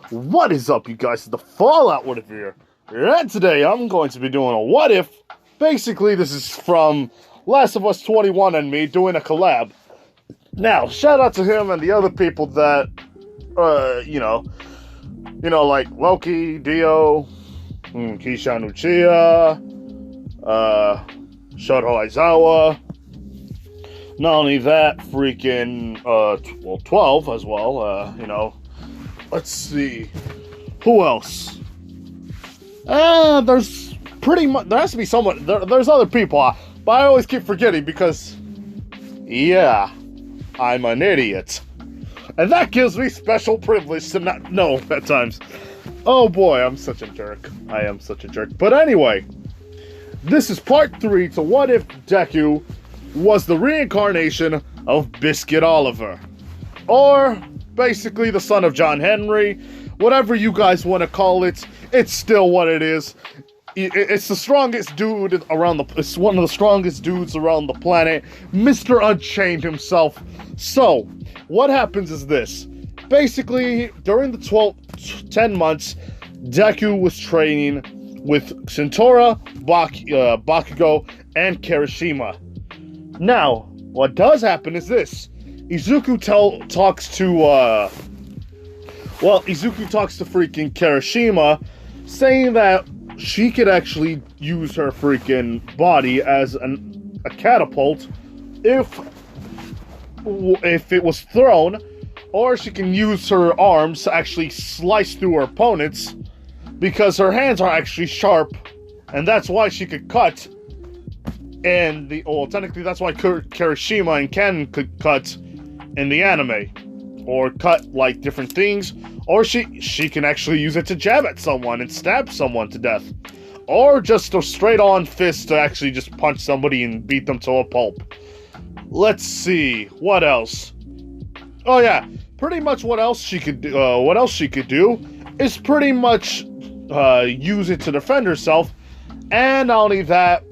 What is up, you guys? The Fallout What If here. And today I'm going to be doing a what if. Basically, this is from lastofus21 and me doing a collab. Now, shout out to him and the other people that, like Loki, Dio, Kishan Uchiha, Shoto Aizawa. Not only that, freaking, 12 as well, Let's see. Who else? There's pretty much, there has to be someone, there's other people, but I always keep forgetting because, yeah, I'm an idiot. And that gives me special privilege to not know at times. Oh boy, I'm such a jerk. I am such a jerk. But anyway, this is part 3 to what if Deku was the reincarnation of Biscuit Oliver. Or basically the son of John Henry. Whatever you guys want to call it, it's still what it is. It's the strongest dude around it's one of the strongest dudes around the planet. Mr. Unchained himself. So, what happens is this. Basically, during the 10 months, Deku was training with Centaura, Bakugo, and Kirishima. Now, what does happen is this. Izuku talks to freaking Kirishima, saying that she could actually use her freaking body as a catapult if it was thrown, or she can use her arms to actually slice through her opponents, because her hands are actually sharp, and that's why she could cut. And technically that's why Kirishima and Ken could cut in the anime, or cut like different things, or she can actually use it to jab at someone and stab someone to death, or just a straight on fist to actually just punch somebody and beat them to a pulp. Let's see, what else? Oh yeah, pretty much what else she could do is pretty much use it to defend herself, and not only that,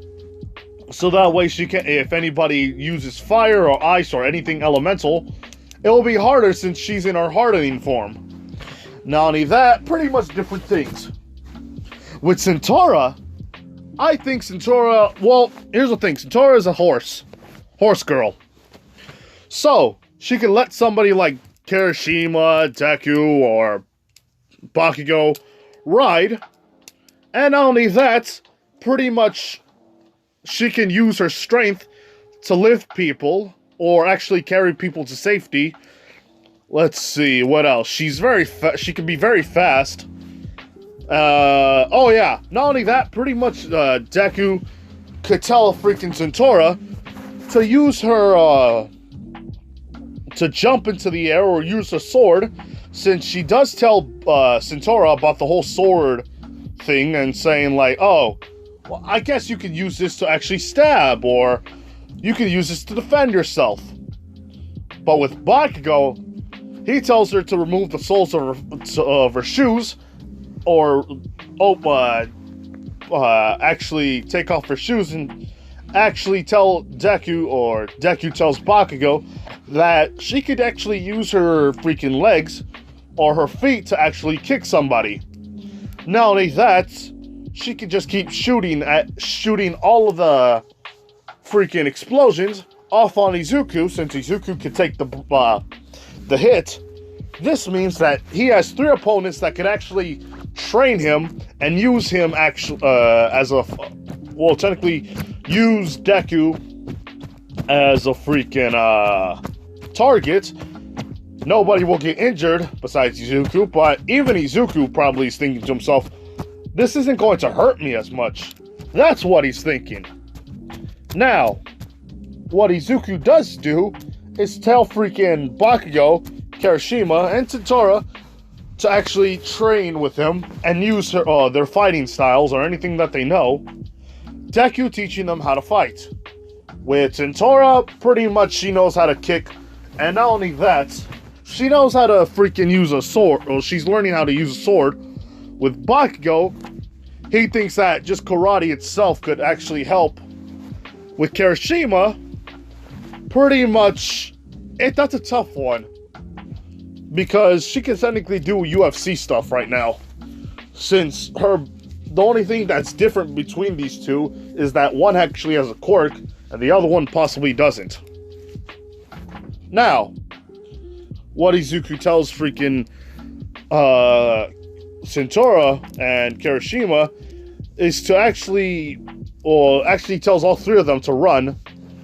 so that way she can, if anybody uses fire or ice or anything elemental, it will be harder since she's in her hardening form. Not only that, pretty much different things. With Centaura, I think Centaura, well, here's the thing. Centaura is a horse girl. So, she can let somebody like Kirishima, Deku, or Bakugo ride. And not only that, pretty much she can use her strength to lift people, or actually carry people to safety. Let's see, what else? She can be very fast. Oh yeah, not only that, pretty much Deku could tell freaking Centaura to use her, to jump into the air or use her sword, since she does tell Centaura about the whole sword thing and saying like, oh, well, I guess you could use this to actually stab, or you could use this to defend yourself. But with Bakugo, he tells her to remove the soles of her shoes, or actually take off her shoes and actually tell Deku, or Deku tells Bakugo, that she could actually use her freaking legs or her feet to actually kick somebody. Not only that, she could just keep shooting all of the freaking explosions off on Izuku, since Izuku could take the hit. This means that he has 3 opponents that could actually train him and use him technically use Deku as a freaking target. Nobody will get injured besides Izuku, but even Izuku probably is thinking to himself, this isn't going to hurt me as much. That's what he's thinking. Now, what Izuku does do is tell freaking Bakugo, Kirishima, and Centaura to actually train with him and use their fighting styles or anything that they know. Deku teaching them how to fight. With Centaura, pretty much she knows how to kick, and not only that, she knows how to freaking use a sword, or she's learning how to use a sword. With Bakugo, he thinks that just karate itself could actually help. With Kirishima, pretty much, that's a tough one. because she can technically do UFC stuff right now. Since the only thing that's different between these two is that one actually has a quirk and the other one possibly doesn't. Now, what Izuku tells freaking Centaura and Kirishima is to actually tells all three of them to run,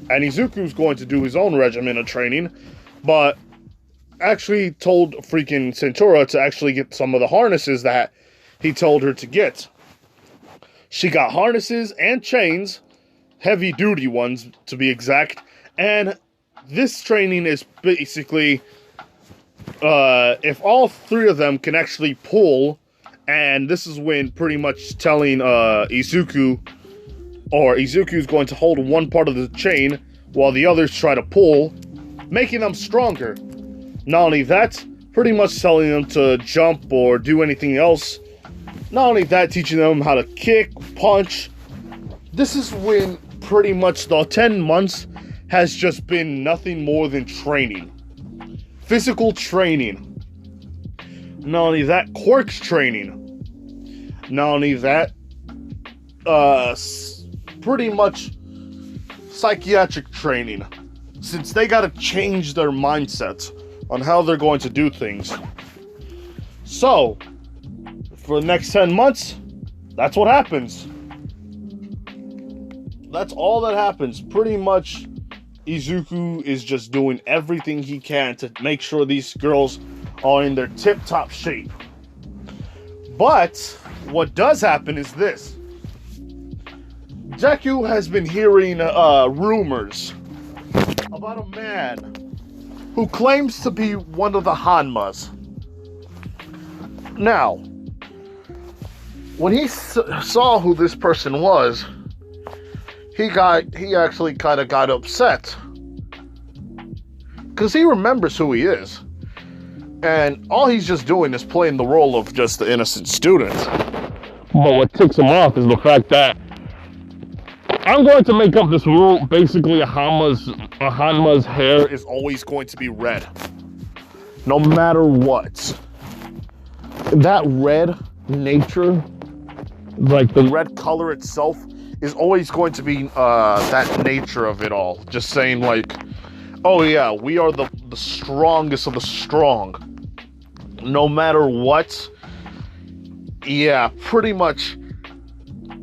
and Izuku's going to do his own regimen of training, but actually told freaking Centaura to actually get some of the harnesses that he told her to get. She got harnesses and chains, heavy duty ones to be exact, and this training is basically if all three of them can actually pull, and this is when pretty much telling Izuku's going to hold one part of the chain while the others try to pull, making them stronger. Not only that, pretty much telling them to jump or do anything else. Not only that, teaching them how to kick, punch. This is when pretty much the 10 months has just been nothing more than training. Physical training. Not only that, Quirk's training. Not only that, pretty much psychiatric training. Since they gotta change their mindset on how they're going to do things. So, for the next 10 months, that's what happens. That's all that happens. Pretty much, Izuku is just doing everything he can to make sure these girls are in their tip-top shape. But what does happen is this. Deku has been hearing rumors about a man who claims to be one of the Hanmas. Now, when he saw who this person was, he actually kind of got upset. Because he remembers who he is. And all he's just doing is playing the role of just the innocent student. But what ticks him off is the fact that I'm going to make up this rule. Basically, a Hanma's hair is always going to be red. No matter what. That red nature, like the red color itself, is always going to be that nature of it all. Just saying like, oh yeah, we are the strongest of the strong. No matter what. Yeah, pretty much.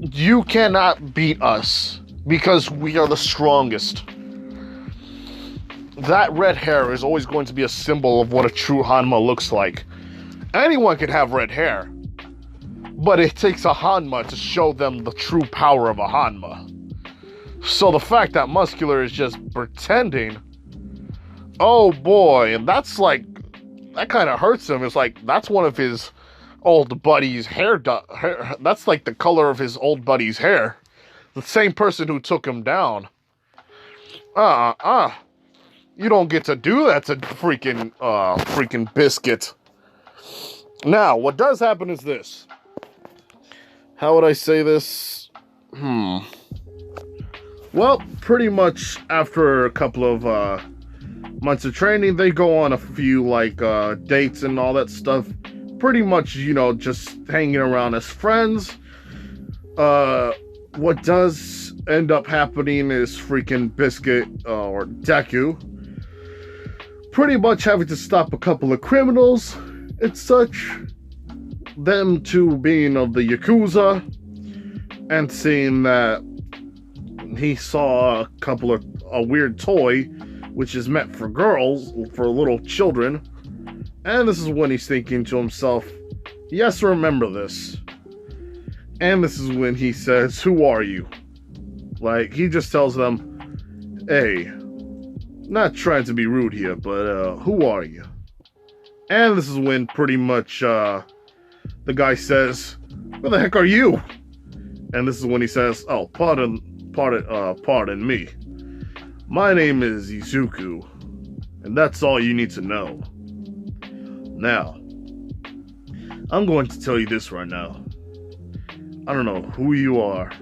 You cannot beat us because we are the strongest. That red hair is always going to be a symbol of what a true Hanma looks like. Anyone can have red hair, but it takes a Hanma to show them the true power of a Hanma. So the fact that Muscular is just pretending, oh boy, and that's like, that kind of hurts him. It's like, that's one of his old buddy's hair, that's like the color of his old buddy's hair. The same person who took him down. You don't get to do that to freaking Biscuit. Now, what does happen is this. How would I say this? Well, pretty much after a couple of months of training, they go on a few like dates and all that stuff. Pretty much, you know, just hanging around as friends. What does end up happening is freaking Biscuit or Deku pretty much having to stop a couple of criminals and such. Them two being of the Yakuza, and seeing that he saw a weird toy which is meant for girls, for little children. And this is when he's thinking to himself, yes, remember this. And this is when he says, who are you? Like, he just tells them, hey, not trying to be rude here, but who are you? And this is when pretty much the guy says, who the heck are you? And this is when he says, oh, pardon me. My name is Izuku, and that's all you need to know. Now, I'm going to tell you this right now. I don't know who you are,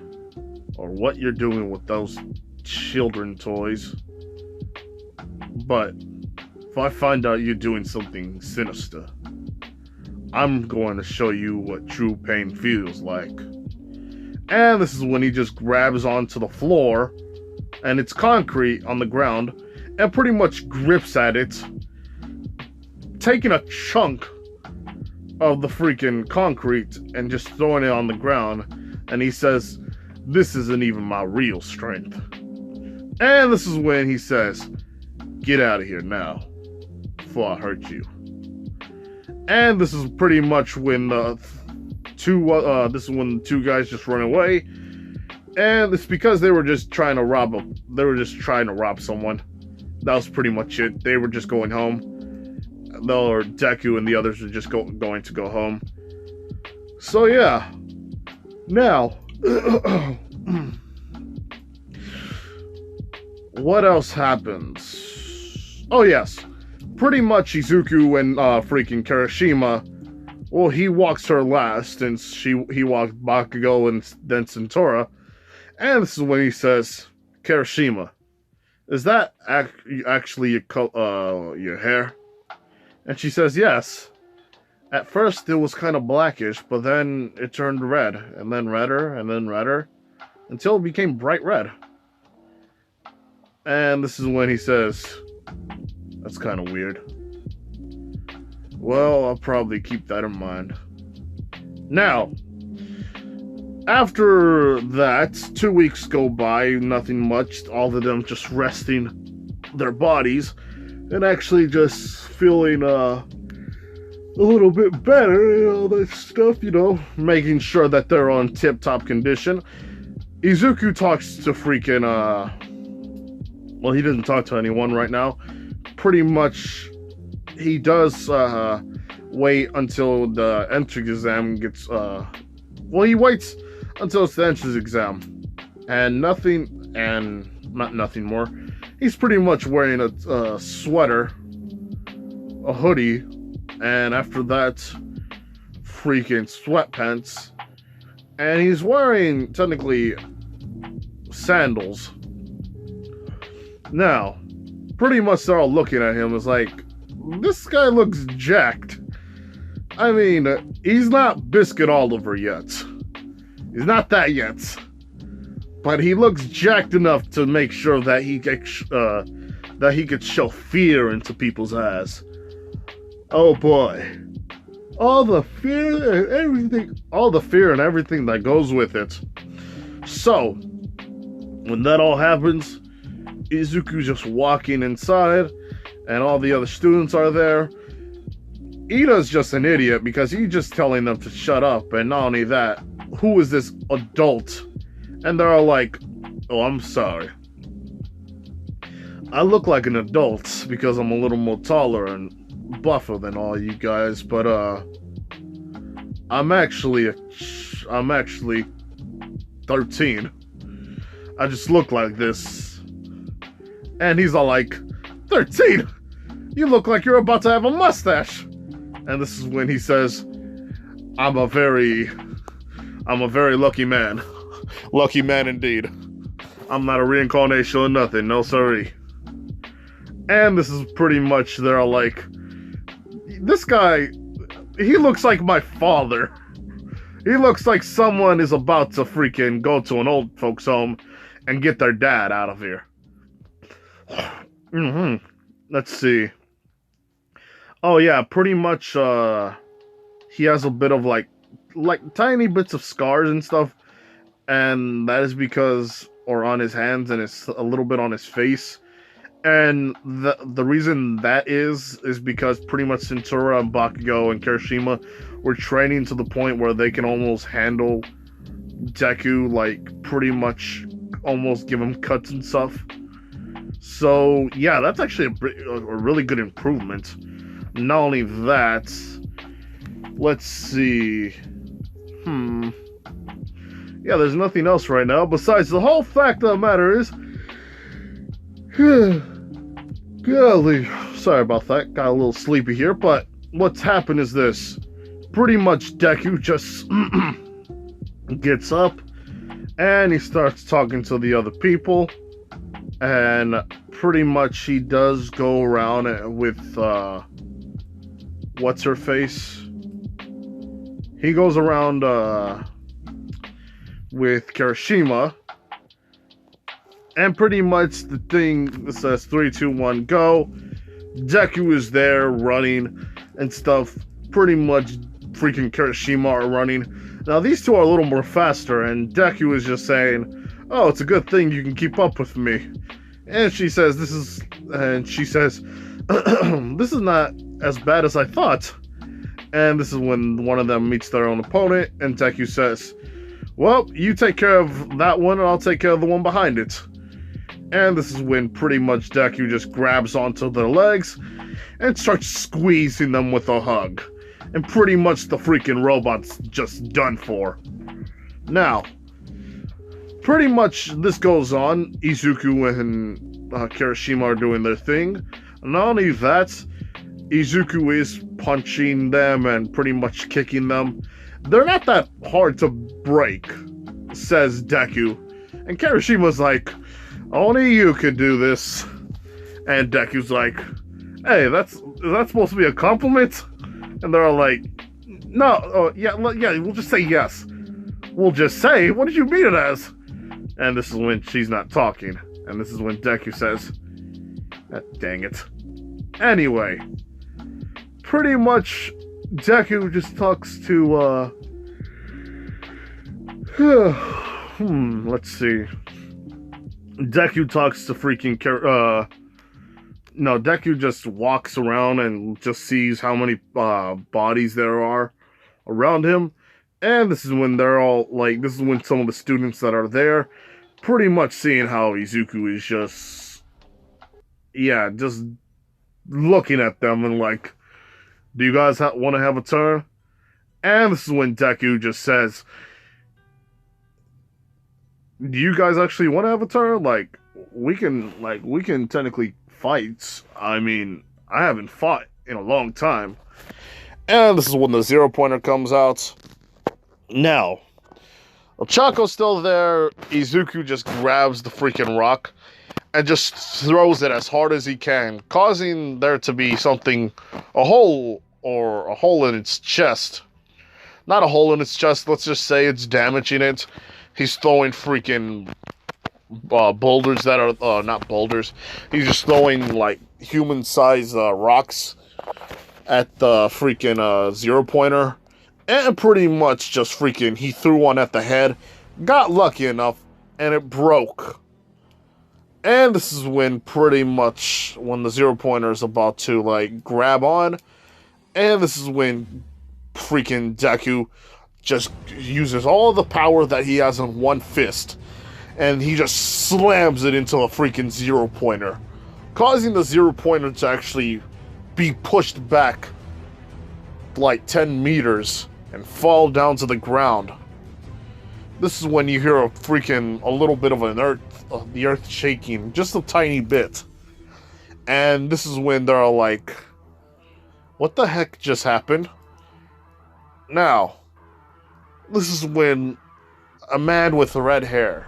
or what you're doing with those children toys, but if I find out you're doing something sinister, I'm going to show you what true pain feels like. And this is when he just grabs onto the floor, and it's concrete on the ground, and pretty much grips at it, taking a chunk of the freaking concrete and just throwing it on the ground. And he says, "This isn't even my real strength." And this is when he says, "Get out of here now, before I hurt you." And this is pretty much when this is when the two guys just run away. And it's because they were just trying to rob someone. That was pretty much it. They were just going home. Or Deku and the others were just going to go home. So yeah. Now, what else happens? Oh yes, pretty much Izuku and freaking Kirishima. Well, he walks her last, and he walked Bakugo and then Centaura. And this is when he says, "Kirishima, is that actually your hair?" And she says, "Yes. At first it was kind of blackish, but then it turned red, and then redder, and then redder, until it became bright red." And this is when he says, "That's kind of weird. Well, I'll probably keep that in mind." Now, after that, 2 weeks go by, nothing much, all of them just resting their bodies, and actually just feeling a little bit better and all that stuff, making sure that they're on tip-top condition. Izuku talks to freaking, well, he doesn't talk to anyone right now. Pretty much, he does wait until the entrance exam gets, well, he waits until it's the entrance exam. And not nothing more. He's pretty much wearing a sweater, a hoodie, and after that, freaking sweatpants. And he's wearing, technically, sandals. Now, pretty much they're all looking at him as like, this guy looks jacked. I mean, he's not Biscuit Oliver yet. He's not that yet. But he looks jacked enough to make sure that he could show fear into people's eyes. Oh boy. All the fear and everything that goes with it. So, when that all happens, Izuku's just walking inside, and all the other students are there. Ida's just an idiot because he's just telling them to shut up, and not only that, who is this adult? And they're all like, "Oh, I'm sorry. I look like an adult because I'm a little more taller and buffer than all you guys, but I'm actually 13. I just look like this." And he's all like, "13? You look like you're about to have a mustache." And this is when he says, I'm a very lucky man. Lucky man indeed. I'm not a reincarnation or nothing, no sorry. And this is pretty much, they're all like, this guy, he looks like my father. He looks like someone is about to freaking go to an old folks home and get their dad out of here. Let's see. Oh yeah, pretty much he has a bit of like tiny bits of scars and stuff, and that is because, or on his hands, and it's a little bit on his face. And the reason that is because pretty much Centaura and Bakugo and Kirishima were training to the point where they can almost handle Deku, like pretty much almost give him cuts and stuff. So yeah, that's actually a really good improvement. Not only that, let's see. Yeah, there's nothing else right now besides the whole fact of the matter is, golly, sorry about that, got a little sleepy here, but what's happened is this. Pretty much Deku just gets up and he starts talking to the other people, and pretty much he does go around with, what's her face? He goes around, with Kirishima, and pretty much the thing says 3, 2, 1, go. Deku is there running and stuff. Pretty much freaking Kirishima are running. Now these two are a little more faster, and Deku is just saying, oh, it's a good thing you can keep up with me. And she says, this is not as bad as I thought. And this is when one of them meets their own opponent, and Deku says, well, you take care of that one, and I'll take care of the one behind it. And this is when pretty much Deku just grabs onto their legs and starts squeezing them with a hug. And pretty much the freaking robot's just done for. Now, pretty much this goes on. Izuku and Kirishima are doing their thing. Not only that, Izuku is punching them and pretty much kicking them. They're not that hard to break, says Deku. And Kirishima's like, only you could do this. And Deku's like, hey, is that supposed to be a compliment? And they're all like, no, yeah, we'll just say yes. We'll just say, what did you mean it as? And this is when she's not talking. And this is when Deku says, dang it. Anyway, pretty much Deku just talks to, let's see. Deku talks to freaking, Deku just walks around and just sees how many, bodies there are around him. And this is when they're all, like, this is when some of the students that are there pretty much seeing how Izuku is just, just looking at them and like, do you guys want to have a turn? And this is when Deku just says, do you guys actually want to have a turn? Like, we can technically fight. I mean, I haven't fought in a long time. And this is when the 0-pointer comes out. Now, Chaco's still there. Izuku just grabs the freaking rock and just throws it as hard as he can, causing there to be a hole in its chest. Not a hole in its chest, let's just say it's damaging it. He's throwing freaking boulders that are, not boulders. He's just throwing, like, human-sized rocks at the freaking 0-pointer. And pretty much just freaking, he threw one at the head, got lucky enough, and it broke. And this is when pretty much, when the 0-pointer is about to, like, grab on. And this is when freaking Deku just uses all the power that he has in one fist. And he just slams it into a freaking 0-pointer. Causing the 0-pointer to actually be pushed back like 10 meters. And fall down to the ground. This is when you hear a little bit of the earth shaking, just a tiny bit. And this is when they're like, what the heck just happened? Now, this is when a man with red hair.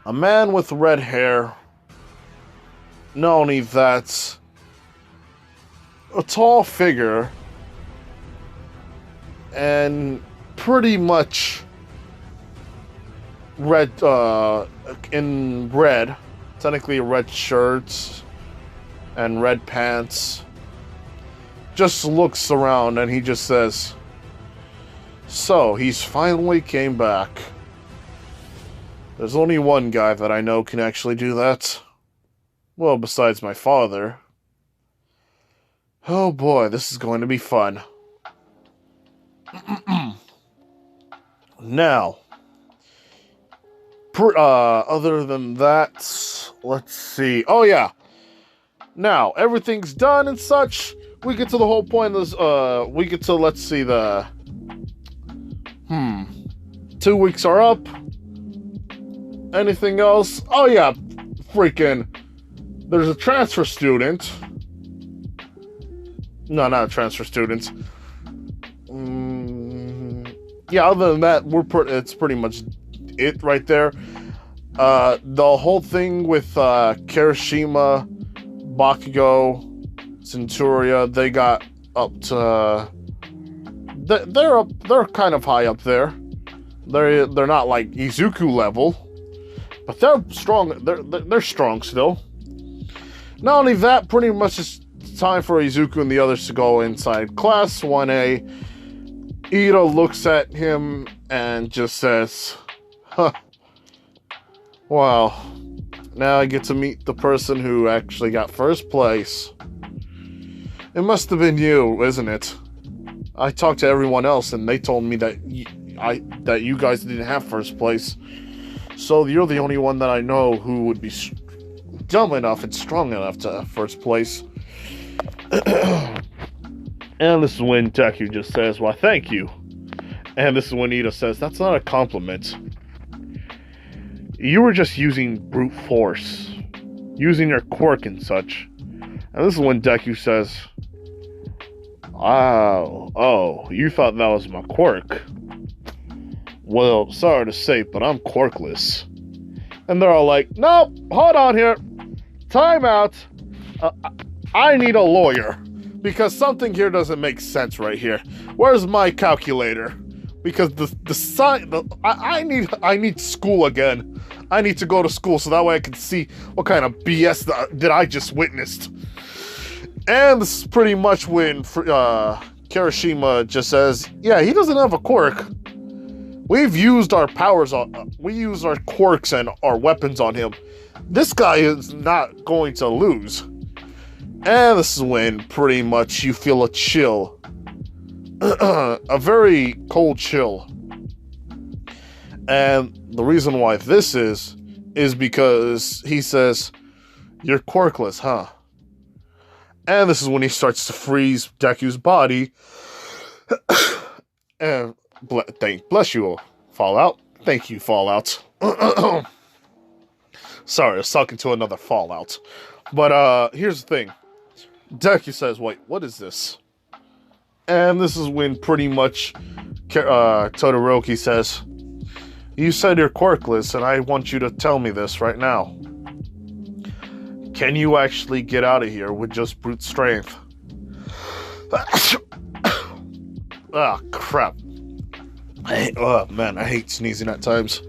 A man with red hair, not only that, a tall figure, and pretty much red, in red, technically red shirts and red pants, just looks around and he just says, so, he's finally came back. There's only one guy that I know can actually do that. Well, besides my father. Oh boy, this is going to be fun. Now, other than that, let's see. Oh yeah. Now, everything's done and such. We get to the whole point of this, we get to, let's see, 2 weeks are up. Anything else? Oh yeah, freaking, there's a transfer student. No, not a transfer student. Yeah, other than that, it's pretty much it right there. The whole thing with Kirishima, Bakugo, Centuria, they got up to they're kind of high up there. They're not like Izuku level, but they're strong. They're strong still. Not only that, pretty much it's time for Izuku and the others to go inside class 1A. Ida looks at him and just says, "Huh. Well, now I get to meet the person who actually got first place. It must have been you, isn't it? I talked to everyone else and they told me that you guys didn't have first place. So you're the only one that I know who would be dumb enough and strong enough to have first place." And this is when Deku just says, "Well, thank you." And this is when Ida says, "That's not a compliment. You were just using brute force, using your quirk and such." And this is when Deku says, Oh, you thought that was my quirk? Well, sorry to say, but I'm quirkless." And they're all like, "Nope, hold on here. Time out. I need a lawyer. Because something here doesn't make sense right here. Where's my calculator? Because I need school again. I need to go to school so that way I can see what kind of BS that I just witnessed." And this is pretty much when Kirishima just says, "Yeah, he doesn't have a quirk. We've used our powers we used our quirks and our weapons on him. This guy is not going to lose." And this is when pretty much you feel a chill. A very cold chill. And the reason why this is because he says, "You're quirkless, huh?" And this is when he starts to freeze Deku's body. And bless you, Fallout. Thank you, Fallout. Sorry, I was talking to another Fallout. But here's the thing. Deku says, "Wait, what is this?" And this is when pretty much Todoroki says, "You said you're quirkless, and I want you to tell me this right now. Can you actually get out of here with just brute strength?" Ah, crap. Oh, man, I hate sneezing at times.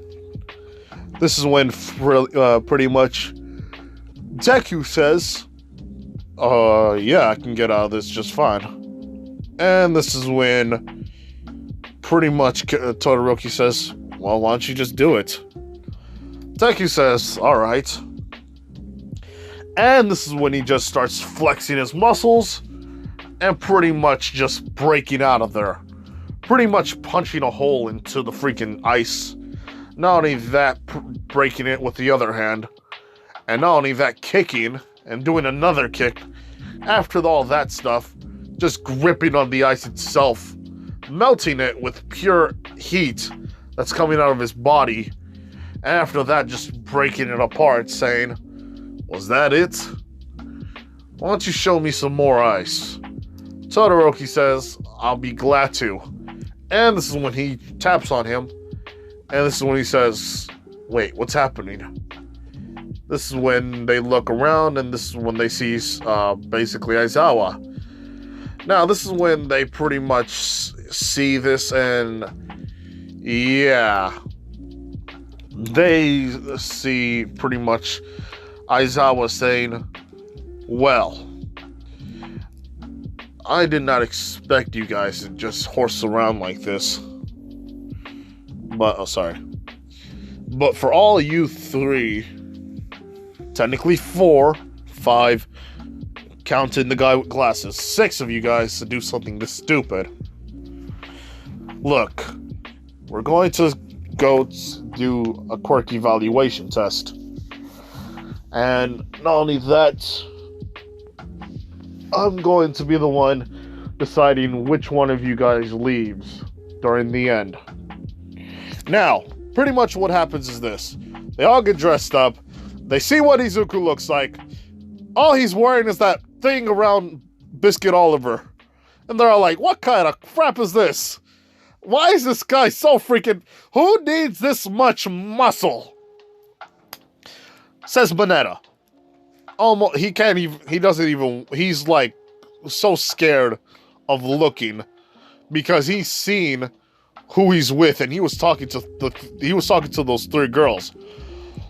This is when pretty much Deku says, "Yeah, I can get out of this just fine." And this is when pretty much Todoroki says, "Well, why don't you just do it?" Deku says, "All right." And this is when he just starts flexing his muscles and pretty much just breaking out of there. Pretty much punching a hole into the freaking ice. Not only that, breaking it with the other hand. And not only that, kicking and doing another kick. After all that stuff, just gripping on the ice itself, melting it with pure heat that's coming out of his body. And after that, just breaking it apart, saying, "Was that it? Why don't you show me some more ice?" Todoroki says, "I'll be glad to." And this is when he taps on him. And this is when he says, "Wait, what's happening?" This is when they look around, and this is when they see basically Aizawa. Now, this is when they pretty much see this, and yeah, they see pretty much Aizawa saying, "Well, I did not expect you guys to just horse around like this. But, But for all you three, technically 4, 5, counting the guy with glasses, 6 of you guys to do something this stupid. Look, we're going to go do a quirk evaluation test. And not only that, I'm going to be the one deciding which one of you guys leaves during the end." Now, pretty much what happens is this. They all get dressed up. They see what Izuku looks like. All he's wearing is that thing around Biscuit Oliver. And they're all like, "What kind of crap is this? Why is this guy so freaking... Who needs this much muscle?" Says Mineta. Almost, he can't even, he doesn't even, he's like so scared of looking because he's seen who he's with, and he was talking to those 3 girls.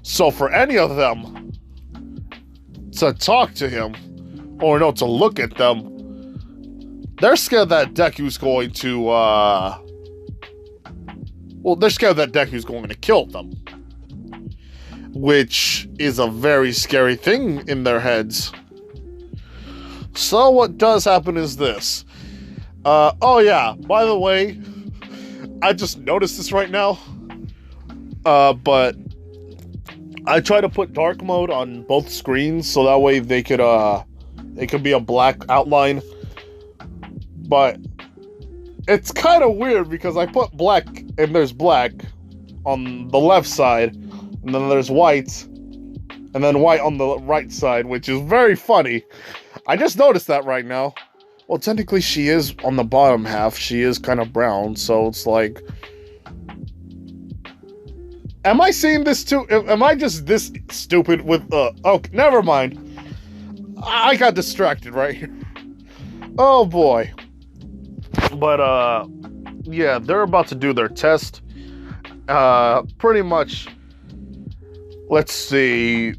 So for any of them to talk to him, or no, to look at them, they're scared that Deku's going to, they're scared that Deku's going to kill them. Which is a very scary thing in their heads. So what does happen is this. Oh yeah, by the way, I just noticed this right now. But I try to put dark mode on both screens so that way they could be a black outline. But it's kind of weird because I put black and there's black on the left side, and then there's white, and then white on the right side, which is very funny. I just noticed that right now. Well, technically she is on the bottom half. She is kind of brown, so it's like... Am I seeing this too? Am I just this stupid with... Oh, never mind. I got distracted right here. Oh, boy. But, yeah, they're about to do their test. Pretty much... Let's see.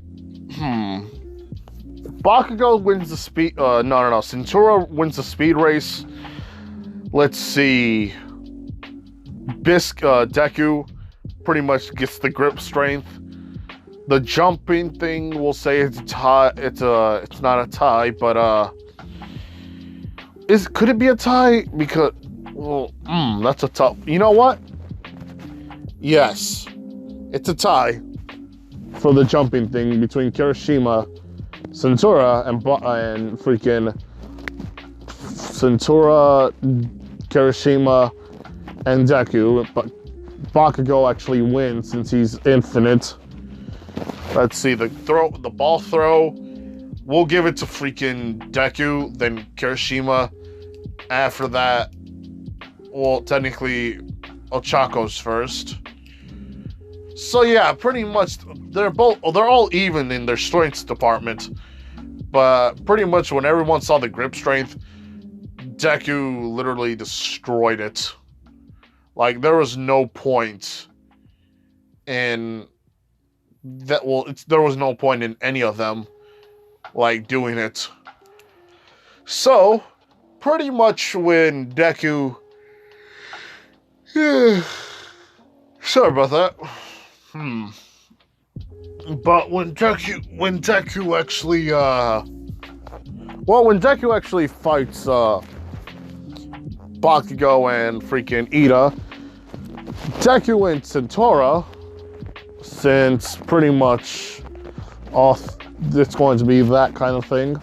Bakugo wins the speed... no. Centaura wins the speed race. Let's see. Deku pretty much gets the grip strength. The jumping thing, we'll say it's a tie. It's not a tie, but could it be a tie? Because that's a tough. You know what? Yes, it's a tie for the jumping thing between Kirishima, Centaura, and freaking Centaura, Kirishima, and Deku. But Bakugo actually wins since he's infinite. Let's see, the ball throw, we'll give it to freaking Deku, then Kirishima. After that, well, technically, Ochako's first. So yeah, pretty much, they're all even in their strengths department. But pretty much when everyone saw the grip strength, Deku literally destroyed it. Like, there was no point in that. Well, there was no point in any of them, like, doing it. So, pretty much when Deku... Sorry about that. But when Deku actually, when Deku actually fights, Bakugo and freaking Ida, Deku and Centaura, since pretty much it's going to be that kind of thing.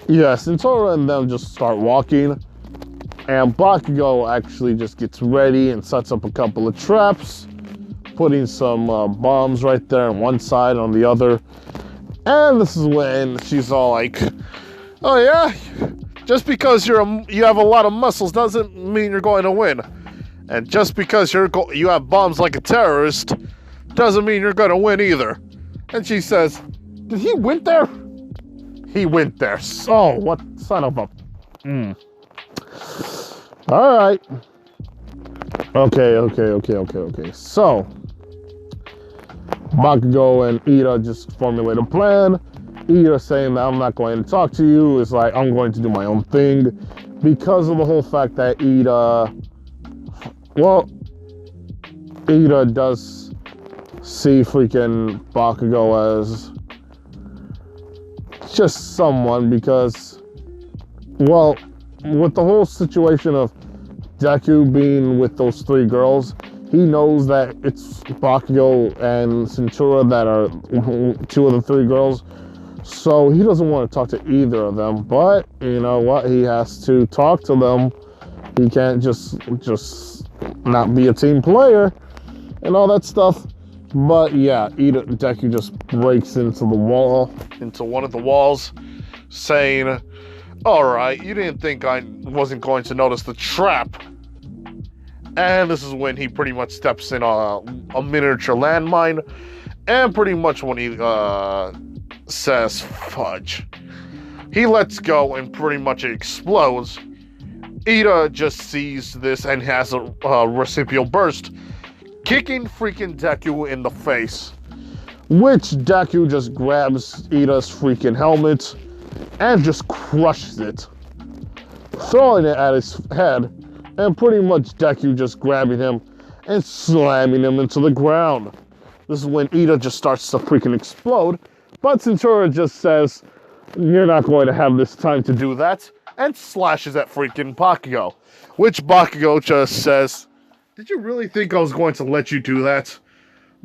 Yeah, Centaura and them just start walking, and Bakugo actually just gets ready and sets up a couple of traps, putting some bombs right there on one side, on the other. And this is when she's all like, "Oh yeah, just because you have a lot of muscles doesn't mean you're going to win. And just because you have bombs like a terrorist doesn't mean you're going to win either." And she says, "Did he went there?" He went there. So, what son of a... Alright. Okay. So, Bakugo and Ida just formulate a plan. Ida saying that I'm not going to talk to you. It's like, I'm going to do my own thing. Because of the whole fact that Ida does see freaking Bakugo as just someone, because, well, with the whole situation of Deku being with those 3 girls, he knows that it's Bakugo and Centaura that are 2 of the 3 girls. So he doesn't want to talk to either of them, but you know what? He has to talk to them. He can't just not be a team player and all that stuff. But yeah, Deku just breaks into the wall, into one of the walls, saying, "All right, you didn't think I wasn't going to notice the trap." And this is when he pretty much steps in a miniature landmine, And pretty much when he says fudge, he lets go and pretty much it explodes. Ida just sees this and has a reciprocal burst, kicking freaking Deku in the face. Which Deku just grabs Ida's freaking helmet and just crushes it, throwing it at his head, and pretty much Deku just grabbing him and slamming him into the ground. This is when Ida just starts to freaking explode, but Centaura just says, "You're not going to have this time to do that," and slashes at freaking Bakugo. Which Bakugo just says, "Did you really think I was going to let you do that?"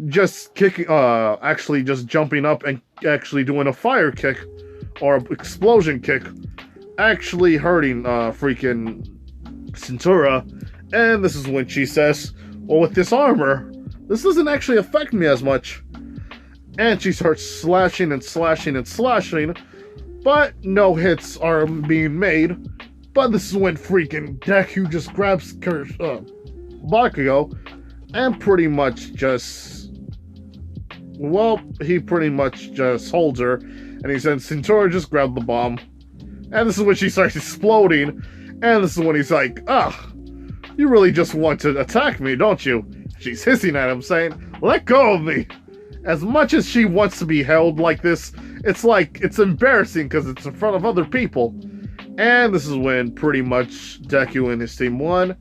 Just kicking, actually just jumping up and actually doing a fire kick, or explosion kick, actually hurting, freaking Centaura. And this is when she says, "Well, with this armor, this doesn't actually affect me as much." And she starts slashing and slashing and slashing, but no hits are being made. But this is when freaking Deku just grabs Bakugo and pretty much just, well, he pretty much just holds her, and he says, "Centaura, just grab the bomb." And this is when she starts exploding, and this is when he's like, "You really just want to attack me, don't you?" She's hissing at him, saying, "Let go of me." As much as she wants to be held like this, it's like, it's embarrassing because it's in front of other people. And this is when pretty much Deku and his team won.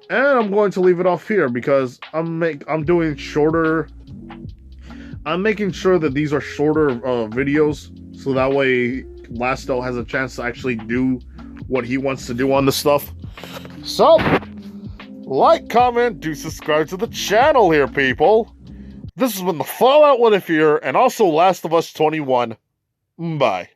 And I'm going to leave it off here because I'm doing shorter. I'm making sure that these are shorter videos, so that way Lasto has a chance to actually do what he wants to do on this stuff. So, like, comment, do subscribe to the channel here, people. This has been the Fallout What If here, and also Last of Us 21. Bye.